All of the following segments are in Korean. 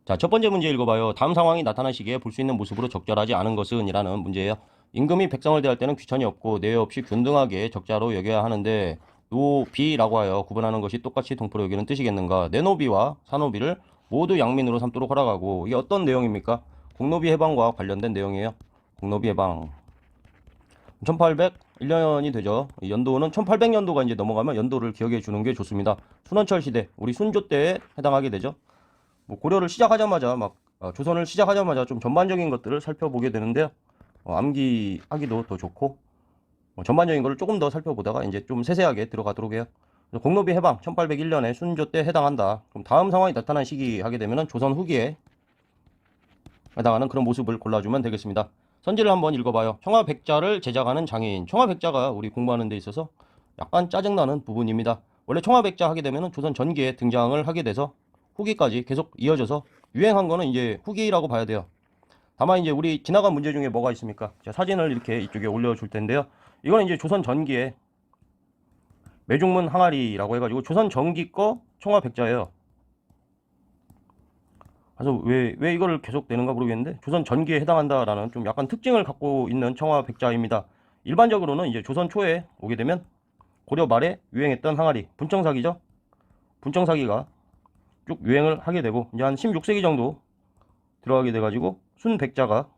자, 첫 번째 문제 읽어봐요. 다음 상황이 나타날 시기에 볼 수 있는 모습으로 적절하지 않은 것은 이라는 문제예요. 임금이 백성을 대할 때는 귀천이 없고 내외 없이 균등하게 적자로 여겨야 하는데 노비라고 하여 구분하는 것이 똑같이 동포로 여기는 뜻이겠는가? 내노비와 사노비를 모두 양민으로 삼도록 허락하고, 이게 어떤 내용입니까? 공노비 해방과 관련된 내용이에요. 공노비 해방 1801년이 되죠. 연도는 1800년도가 이제 넘어가면 연도를 기억해 주는 게 좋습니다. 순원철 시대, 우리 순조 때에 해당하게 되죠. 뭐 고려를 시작하자마자 조선을 시작하자마자 좀 전반적인 것들을 살펴보게 되는데요. 암기하기도 더 좋고, 전반적인 것을 조금 더 살펴보다가 이제 좀 세세하게 들어가도록 해요. 공노비 해방 1801년에 순조 때 해당한다. 그럼 다음 상황이 나타난 시기 하게 되면은 조선 후기에 해당하는 그런 모습을 골라주면 되겠습니다. 선지를 한번 읽어봐요. 청화백자를 제작하는 장인. 청화백자가 우리 공부하는 데 있어서 약간 짜증나는 부분입니다. 원래 청화백자 하게 되면 조선 전기에 등장을 하게 돼서 후기까지 계속 이어져서 유행한 거는 이제 후기라고 봐야 돼요. 다만 이제 우리 지나간 문제 중에 뭐가 있습니까? 제가 사진을 이렇게 이쪽에 올려줄 텐데요. 이거는 이제 조선 전기에 매중문 항아리라고 해가지고 조선 전기 거 청화백자예요. 그래서 왜 이거를 계속 내는가 모르겠는데 조선 전기에 해당한다라는 좀 약간 특징을 갖고 있는 청화백자입니다. 일반적으로는 이제 조선 초에 오게 되면 고려 말에 유행했던 항아리 분청사기죠. 분청사기가 쭉 유행을 하게 되고 이제 한 16세기 정도 들어가게 돼가지고 순백자가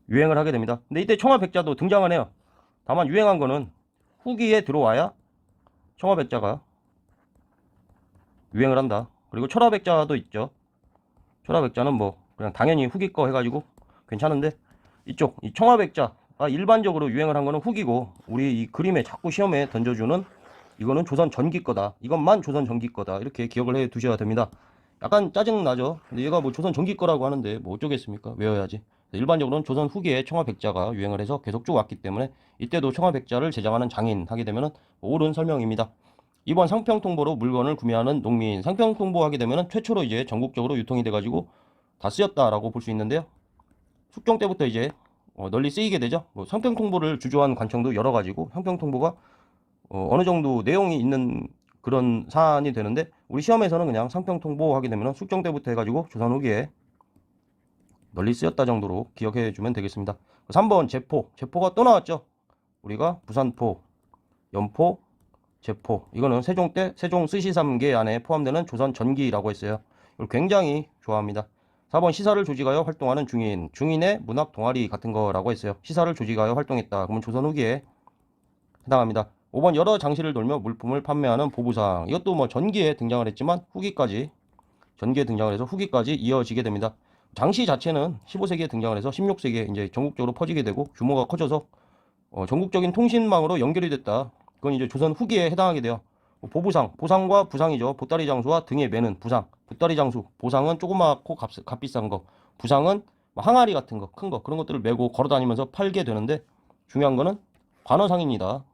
유행을 하게 됩니다. 근데 이때 청화백자도 등장을 해요. 다만 유행한 거는 후기에 들어와야 청화백자가 유행을 한다. 그리고 철화백자도 있죠. 철화백자는 뭐 그냥 당연히 후기 거 해가지고 괜찮은데, 이쪽 이 청화백자가 일반적으로 유행을 한 거는 후기고, 우리 이 그림에 자꾸 시험에 던져주는 이거는 조선 전기 거다. 이것만 조선 전기 거다. 이렇게 기억을 해 두셔야 됩니다. 약간 짜증 나죠. 근데 얘가 뭐 조선 전기 거라고 하는데 뭐 어쩌겠습니까? 외워야지. 일반적으로는 조선 후기에 청화백자가 유행을 해서 계속 쭉 왔기 때문에 이때도 청화백자를 제작하는 장인 하게 되면은 옳은 설명입니다. 이번 상평통보로 물건을 구매하는 농민, 상평통보 하게 되면 최초로 이제 전국적으로 유통이 돼가지고 다 쓰였다라고 볼 수 있는데요. 숙종 때부터 이제 널리 쓰이게 되죠. 뭐 상평통보를 주조한 관청도 여러 가지고 상평통보가 어느 정도 내용이 있는 그런 사안이 되는데, 우리 시험에서는 그냥 상평통보 하게 되면 숙종 때부터 해가지고 조선 후기에 널리 쓰였다 정도로 기억해 주면 되겠습니다. 3번 제포, 제포가 또 나왔죠. 우리가 부산포, 연포, 제포, 이거는 세종 때 세종 스시삼계 안에 포함되는 조선 전기라고 했어요. 이걸 굉장히 좋아합니다. 4번 시사를 조직하여 활동하는 중인, 중인의 문학 동아리 같은 거라고 했어요. 시사를 조직하여 활동했다. 그러면 조선 후기에 해당합니다. 5번 여러 장시를 돌며 물품을 판매하는 보부상, 이것도 뭐 전기에 등장을 했지만 후기까지, 전기에 등장을 해서 후기까지 이어지게 됩니다. 장시 자체는 15세기에 등장을 해서 16세기에 이제 전국적으로 퍼지게 되고 규모가 커져서 전국적인 통신망으로 연결이 됐다. 그건 이제 조선 후기에 해당하게 돼요. 보부상, 보상과 부상이죠. 보따리 장수와 등에 매는 부상. 보따리 장수, 보상은 조그맣고 값비싼 거. 부상은 항아리 같은 거, 큰 거, 그런 것들을 메고 걸어 다니면서 팔게 되는데, 중요한 거는 관어상입니다.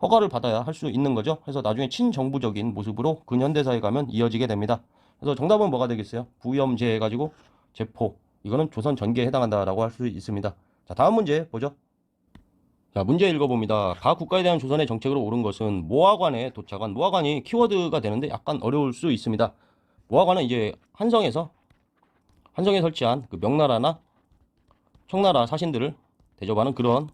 허가를 받아야 할 수 있는 거죠. 그래서 나중에 친정부적인 모습으로 근현대사에 가면 이어지게 됩니다. 그래서 정답은 뭐가 되겠어요? 부염제 해가지고 제포. 이거는 조선 전기에 해당한다라고 할 수 있습니다. 자, 다음 문제 보죠. 자, 문제 읽어봅니다. 가 국가에 대한 조선의 정책으로 옳은 것은 모하관에 도착한, 모하관이 키워드가 되는데 약간 어려울 수 있습니다. 모하관은 이제 한성에 설치한 그 명나라나 청나라 사신들을 대접하는 그런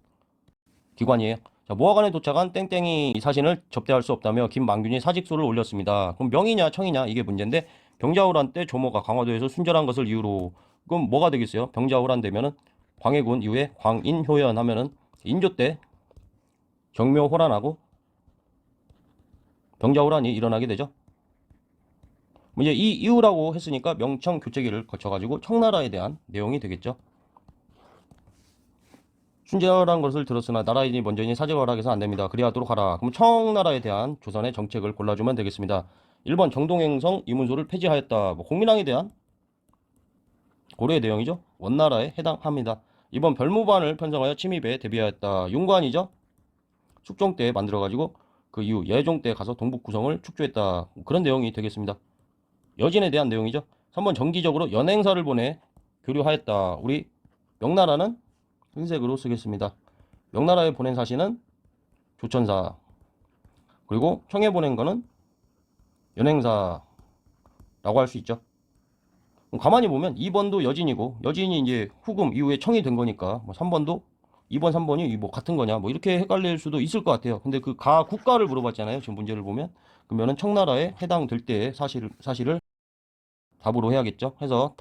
기관이에요. 자, 모하관에 도착한 땡땡이 사신을 접대할 수 없다며 김만균이 사직서를 올렸습니다. 그럼 명이냐 청이냐 이게 문제인데, 병자호란 때 조모가 강화도에서 순절한 것을 이유로, 그럼 뭐가 되겠어요? 병자호란 되면은 광해군 이후에 광인효연 하면은 인조 때 경묘호란하고 병자호란이 일어나게 되죠. 이제 이 이유라고 했으니까 명청 교체기를 거쳐가지고 청나라에 대한 내용이 되겠죠. 순절한 것을 들었으나 나라인이 먼저니 사직을 허락해서 안됩니다. 그리하도록 하라. 그럼 청나라에 대한 조선의 정책을 골라주면 되겠습니다. 1번 정동행성 이문소를 폐지하였다. 뭐 공민왕에 대한 고려의 내용이죠. 원나라에 해당합니다. 2번 별무반을 편성하여 침입에 대비하였다. 윤관이죠. 숙종 때 만들어가지고 그 이후 예종 때 가서 동북 구성을 축조했다. 그런 내용이 되겠습니다. 여진에 대한 내용이죠. 3번 정기적으로 연행사를 보내 교류하였다. 우리 명나라는 흰색으로 쓰겠습니다. 명나라에 보낸 사신은 조천사, 그리고 청에 보낸 거는 연행사라고 할 수 있죠. 가만히 보면 2번도 여진이고, 여진이 이제 후금 이후에 청이 된 거니까 뭐 3번도 2번 3번이 뭐 같은 거냐 뭐 이렇게 헷갈릴 수도 있을 것 같아요. 근데 그 가 국가를 물어봤잖아요, 지금 문제를 보면. 그러면은 청나라에 해당될 때의 사실을 답으로 해야겠죠. 해서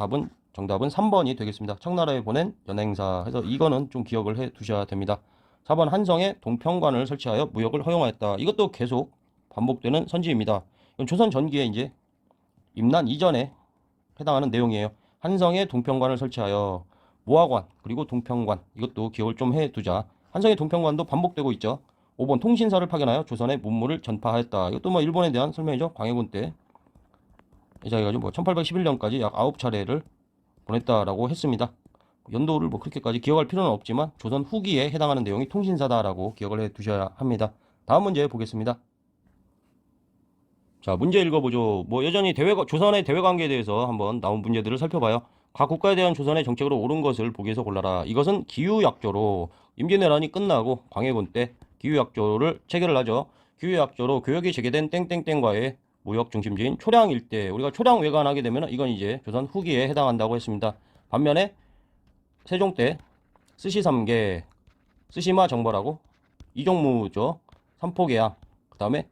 정답은 3번이 되겠습니다. 청나라에 보낸 연행사. 해서 이거는 좀 기억을 해 두셔야 됩니다. 4번 한성에 동평관을 설치하여 무역을 허용하였다. 이것도 계속 반복되는 선지입니다. 이건 조선 전기에 이제 임난 이전에 해당하는 내용이에요. 한성에 동평관을 설치하여 모화관 그리고 동평관, 이것도 기억을 좀 해두자. 한성의 동평관도 반복되고 있죠. 5번 통신사를 파견하여 조선에 문물을 전파하였다. 이것도 뭐 일본에 대한 설명이죠. 광해군 때 해가지고 뭐 1811년까지 약 9차례를 보냈다라고 했습니다. 연도를 뭐 그렇게까지 기억할 필요는 없지만 조선 후기에 해당하는 내용이 통신사다라고 기억을 해 두셔야 합니다. 다음 문제 보겠습니다. 자, 문제 읽어보죠. 뭐 여전히 조선의 대외 관계에 대해서 한번 나온 문제들을 살펴봐요. 각 국가에 대한 조선의 정책으로 옳은 것을 보기에서 골라라. 이것은 기후약조로 임진왜란이 끝나고 광해군 때 기후약조를 체결을 하죠. 기후약조로 교역이 재개된 땡땡땡과의 무역 중심지인 초량 일대, 우리가 초량 외관하게 되면 이건 이제 조선 후기에 해당한다고 했습니다. 반면에 세종 때 스시삼계, 스시마 정벌하고 이종무죠. 삼포계약, 그 다음에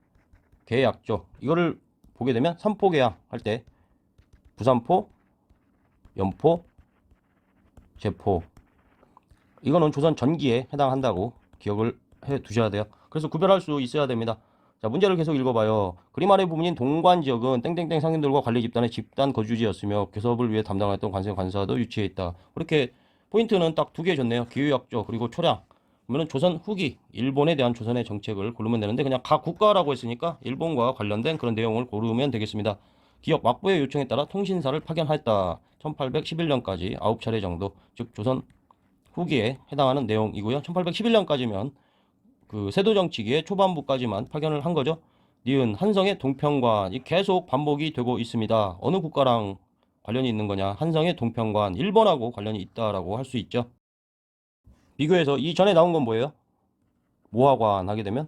계약조, 이거를 보게 되면 삼포계약 할 때 부산포, 연포, 제포, 이거는 조선 전기에 해당한다고 기억을 해 두셔야 돼요. 그래서 구별할 수 있어야 됩니다. 자, 문제를 계속 읽어봐요. 그림 아래 부분인 동관 지역은 땡땡땡 상인들과 관리 집단의 집단 거주지였으며 교섭을 위해 담당했던 관세 관사도 유치해 있다. 그렇게 포인트는 딱 두 개 줬네요. 기후약조 그리고 초량. 그러면 조선 후기 일본에 대한 조선의 정책을 고르면 되는데 그냥 각 국가라고 했으니까 일본과 관련된 그런 내용을 고르면 되겠습니다. 기업 막부의 요청에 따라 통신사를 파견하였다. 1811년까지 9차례 정도, 즉 조선 후기에 해당하는 내용이고요. 1811년까지면 그 세도정치기의 초반부까지만 파견을 한 거죠. 니은 한성의 동평관, 이 계속 반복이 되고 있습니다. 어느 국가랑 관련이 있는 거냐? 한성의 동평관, 일본하고 관련이 있다라고 할 수 있죠. 비교해서 이 전에 나온 건 뭐예요? 모하관 하게 되면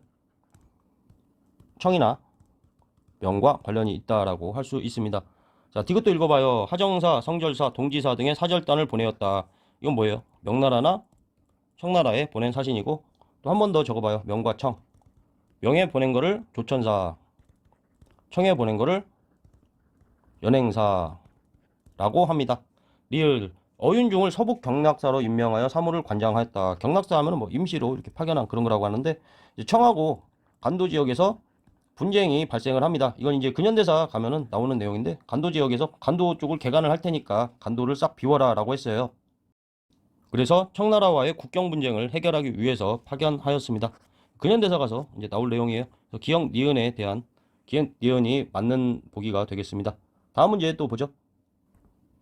청이나 명과 관련이 있다라고 할 수 있습니다. 자, 이것도 읽어봐요. 하정사, 성절사, 동지사 등의 사절단을 보내었다. 이건 뭐예요? 명나라나 청나라에 보낸 사신이고, 또 한 번 더 적어봐요. 명과 청. 명에 보낸 거를 조천사, 청에 보낸 거를 연행사라고 합니다. 리을 어윤중을 서북 경락사로 임명하여 사무를 관장하였다. 경락사 하면 뭐 임시로 이렇게 파견한 그런 거라고 하는데, 이제 청하고 간도 지역에서 분쟁이 발생을 합니다. 이건 이제 근현대사 가면은 나오는 내용인데, 간도 지역에서 간도 쪽을 개간을 할 테니까 간도를 싹 비워라 라고 했어요. 그래서 청나라와의 국경 분쟁을 해결하기 위해서 파견하였습니다. 근현대사 가서 이제 나올 내용이에요. 기역 니은에 대한 기역 니은이 맞는 보기가 되겠습니다. 다음 문제 또 보죠.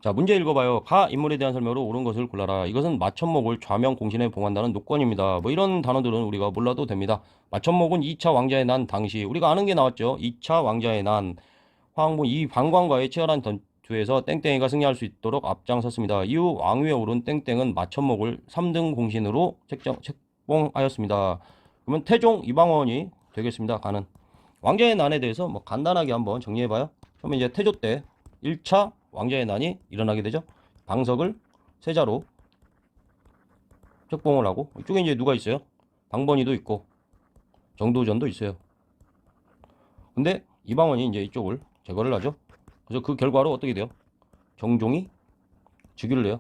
자, 문제 읽어봐요. 가 인물에 대한 설명으로 옳은 것을 골라라. 이것은 마천목을 좌명 공신에 봉한다는 노건입니다. 뭐 이런 단어들은 우리가 몰라도 됩니다. 마천목은 2차 왕자의 난 당시 우리가 아는 게 나왔죠. 2차 왕자의 난 황후 이 방관과의 치열한 전투에서 땡땡이가 승리할 수 있도록 앞장섰습니다. 이후 왕위에 오른 땡땡은 마천목을 3등 공신으로 책봉하였습니다. 그러면 태종 이방원이 되겠습니다. 가는 왕자의 난에 대해서 뭐 간단하게 한번 정리해봐요. 처음에 이제 태조 때 1차 왕자의 난이 일어나게 되죠. 방석을 세자로 책봉을 하고, 이쪽에 이제 누가 있어요? 방번이도 있고 정도전도 있어요. 근데 이방원이 이제 이쪽을 제거를 하죠. 그래서 그 결과로 어떻게 돼요? 정종이 즉위를 해요.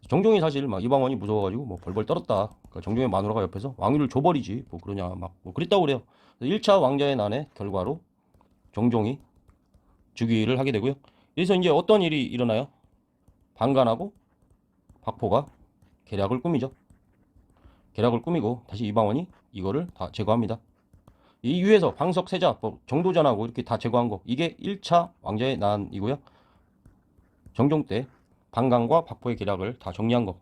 정종이 사실 막 이방원이 무서워가지고 뭐 벌벌 떨었다. 그러니까 정종의 마누라가 옆에서 왕위를 줘버리지 뭐 그러냐 막 뭐 그랬다고 그래요. 1차 왕자의 난의 결과로 정종이 즉위를 하게 되고요. 여기서 이제 어떤 일이 일어나요? 방간하고 박포가 계략을 꾸미죠. 계략을 꾸미고 다시 이방원이 이거를 다 제거합니다. 이 위에서 방석 세자, 뭐 정도전하고 이렇게 다 제거한 거, 이게 1차 왕자의 난이고요. 정종 때 방간과 박포의 계략을 다 정리한 거,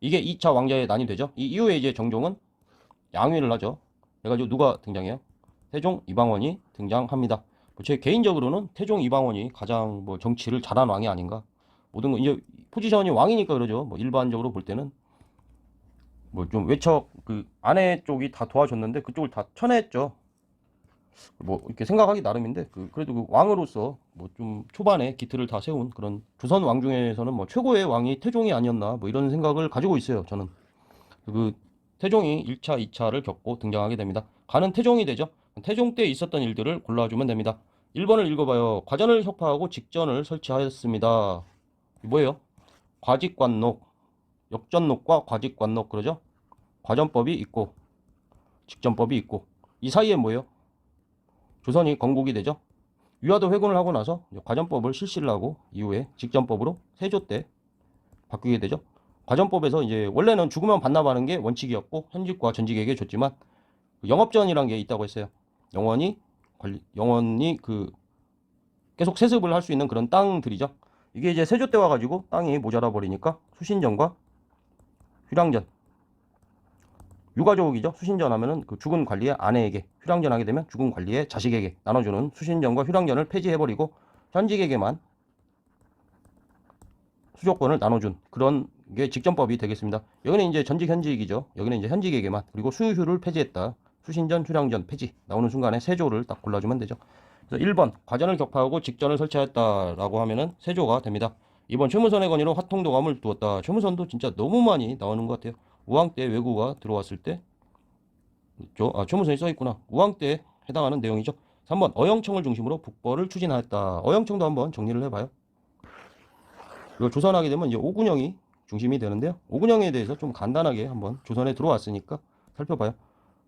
이게 2차 왕자의 난이 되죠. 이 이후에 이제 정종은 양위를 하죠. 그래가지고 누가 등장해요? 태종 이방원이 등장합니다. 제 개인적으로는 태종 이방원이 가장 뭐 정치를 잘한 왕이 아닌가. 모든 거 이제 포지션이 왕이니까 그러죠. 뭐 일반적으로 볼 때는 뭐 좀 외척 그 아내 쪽이 다 도와줬는데 그쪽을 다 쳐냈죠. 뭐 이렇게 생각하기 나름인데 그래도 그 왕으로서 뭐 좀 초반에 기틀을 다 세운 그런 조선 왕 중에서는 뭐 최고의 왕이 태종이 아니었나 뭐 이런 생각을 가지고 있어요. 저는 그 태종이 1차, 2차를 겪고 등장하게 됩니다. 가는 태종이 되죠. 태종 때 있었던 일들을 골라주면 됩니다. 1번을 읽어봐요. 과전을 혁파하고 직전을 설치하였습니다. 뭐예요? 과직관록, 역전록과 과직관록 그러죠? 과전법이 있고 직전법이 있고 이 사이에 뭐예요? 조선이 건국이 되죠. 위화도 회군을 하고 나서 과전법을 실시를 하고 이후에 직전법으로 세조 때 바뀌게 되죠. 과전법에서 이제 원래는 죽으면 반납하는 게 원칙이었고 현직과 전직에게 줬지만 영업전이라는 게 있다고 했어요. 영원히 계속 세습을 할 수 있는 그런 땅들이죠. 이게 이제 세조 때 와가지고 땅이 모자라 버리니까 수신전과 휴량전, 유가족이죠. 수신전 하면은 그 죽은 관리의 아내에게, 휴량전 하게 되면 죽은 관리의 자식에게 나눠주는 수신전과 휴량전을 폐지해버리고 현직에게만 수조권을 나눠준 그런 게 직전법이 되겠습니다. 여기는 이제 전직 현직이죠. 여기는 이제 현직에게만. 그리고 수휴를 폐지했다. 수신전, 휴량전 폐지 나오는 순간에 세조를 딱 골라주면 되죠. 그래서 1번 과전을 격파하고 직전을 설치했다라고 하면은 세조가 됩니다. 2번 최무선의 건의로 화통도감을 두었다. 최무선도 진짜 너무 많이 나오는 것 같아요. 우왕 때 왜구가 들어왔을 때 최무선이 써있구나. 우왕 때 해당하는 내용이죠. 3번 어영청을 중심으로 북벌을 추진하였다. 어영청도 한번 정리를 해봐요. 이걸 조선하게 되면 이제 오군영이 중심이 되는데요. 오군영에 대해서 좀 간단하게 한번 조선에 들어왔으니까 살펴봐요.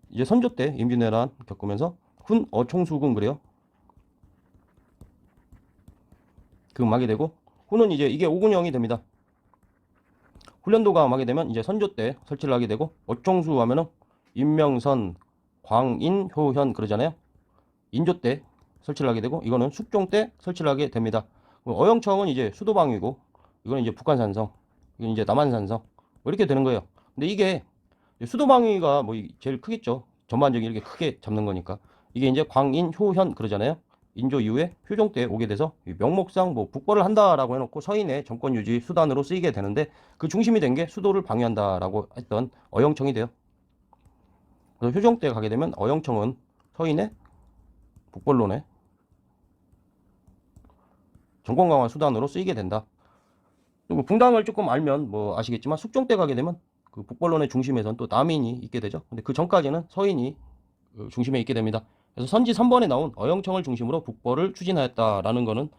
이제 선조 때 임진왜란 겪으면서 훈 어총수군 그래요. 금하게 되고 훈은 이제 이게 오군영이 됩니다. 훈련도가 하게 되면 이제 선조 때 설치를 하게 되고 어총수 하면은 임명선, 광인, 효현 그러잖아요. 인조 때 설치를 하게 되고 이거는 숙종 때 설치를 하게 됩니다. 어영청은 이제 수도방위고 이거는 이제 북한산성, 이건 이제 남한산성 뭐 이렇게 되는 거예요. 근데 이게 수도방위가 뭐 제일 크겠죠. 전반적인 이렇게 크게 잡는 거니까 이게 이제 광인, 효현 그러잖아요. 인조 이후에 효종 때 오게 돼서 명목상 뭐 북벌을 한다라고 해놓고 서인의 정권 유지 수단으로 쓰이게 되는데 그 중심이 된 게 수도를 방위한다라고 했던 어영청이 돼요. 그래서 효종 때 가게 되면 어영청은 서인의 북벌론의 정권 강화 수단으로 쓰이게 된다. 그리고 붕당을 조금 알면 뭐 아시겠지만 숙종 때 가게 되면 그 북벌론의 중심에선 또 남인이 있게 되죠. 근데 그 전까지는 서인이 중심에 있게 됩니다. 그래서 선지 3번에 나온 어영청을 중심으로 북벌을 추진하였다라는 거는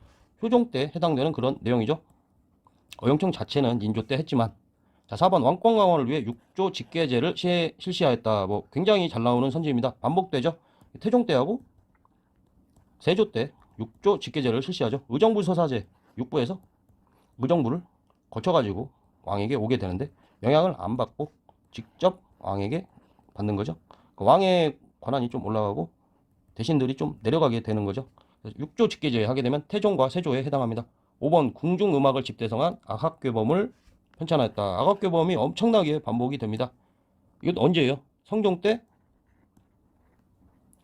효종 때 해당되는 그런 내용이죠. 어영청 자체는 인조 때 했지만 자 4번 왕권 강화를 위해 6조 직계제를 실시하였다. 뭐 굉장히 잘 나오는 선지입니다. 반복되죠. 태종 때하고 세조 때 6조 직계제를 실시하죠. 의정부 서사제 6부에서 의정부를 거쳐가지고 왕에게 오게 되는데 영향을 안 받고 직접 왕에게 받는 거죠. 그 왕의 권한이 좀 올라가고 대신들이 좀 내려가게 되는 거죠. 6조 직계제 하게 되면 태종과 세조에 해당합니다. 5번 궁중음악을 집대성한 악학괴범을 편찬하였다. 악학괴범이 엄청나게 반복이 됩니다. 이건 언제예요? 성종 때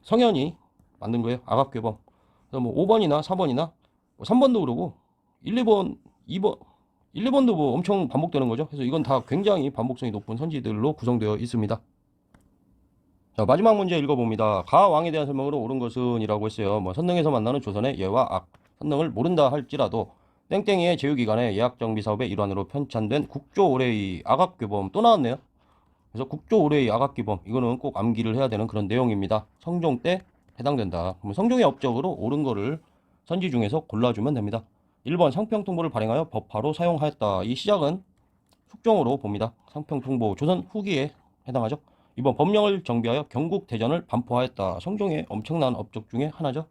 성현이 만든 거예요. 악학괴범. 그래서 뭐 5번이나 4번이나 3번도 그러고 1, 2번, 2번 1, 2번도 뭐 엄청 반복되는 거죠. 그래서 이건 다 굉장히 반복성이 높은 선지들로 구성되어 있습니다. 자, 마지막 문제 읽어봅니다. 가 왕에 대한 설명으로 옳은 것은 이라고 했어요. 뭐 선릉에서 만나는 조선의 예와 악. 선릉을 모른다 할지라도 땡땡이의 제휴기간에 예약정비 사업의 일환으로 편찬된 국조 올해의 악악규범 또 나왔네요. 그래서 국조 올해의 악악규범 이거는 꼭 암기를 해야 되는 그런 내용입니다. 성종 때 해당된다. 그러면 성종의 업적으로 옳은 거를 선지 중에서 골라주면 됩니다. 1번 상평통보를 발행하여 법화로 사용하였다. 이 시작은 숙종으로 봅니다. 상평통보 조선 후기에 해당하죠. 2번 법령을 정비하여 경국대전을 반포하였다. 성종의 엄청난 업적 중에 하나죠.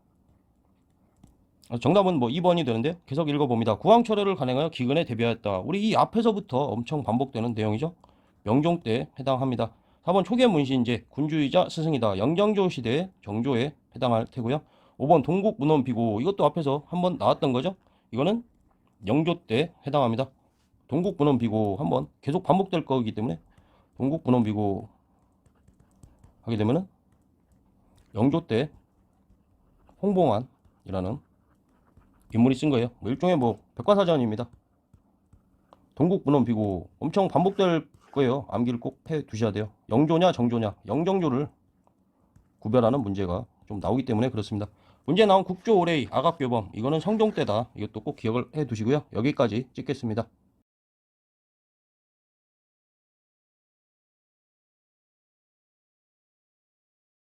정답은 뭐 2번이 되는데요. 계속 읽어봅니다. 구황철회를 간행하여 기근에 대비하였다. 우리 이 앞에서부터 엄청 반복되는 내용이죠. 명종 때 해당합니다. 4번 초계 문신제 군주이자 스승이다. 영정조 시대의 정조에 해당할 테고요. 5번 동국 문헌 비고 이것도 앞에서 한번 나왔던 거죠. 이거는 영조 때 해당합니다. 동국 문헌 비고 한번 계속 반복될 거기 때문에 동국 문헌 비고 하게 되면은 영조 때 홍봉안이라는 인물이 쓴 거예요. 뭐 일종의 뭐 백과사전입니다. 동국 문헌 비고 엄청 반복될 거예요. 암기를 꼭 해 두셔야 돼요. 영조냐 정조냐 영정조를 구별하는 문제가 좀 나오기 때문에 그렇습니다. 문제 나온 국조 오레이, 아갑교범, 이거는 성종 때다. 이것도 꼭 기억을 해 두시고요. 여기까지 찍겠습니다.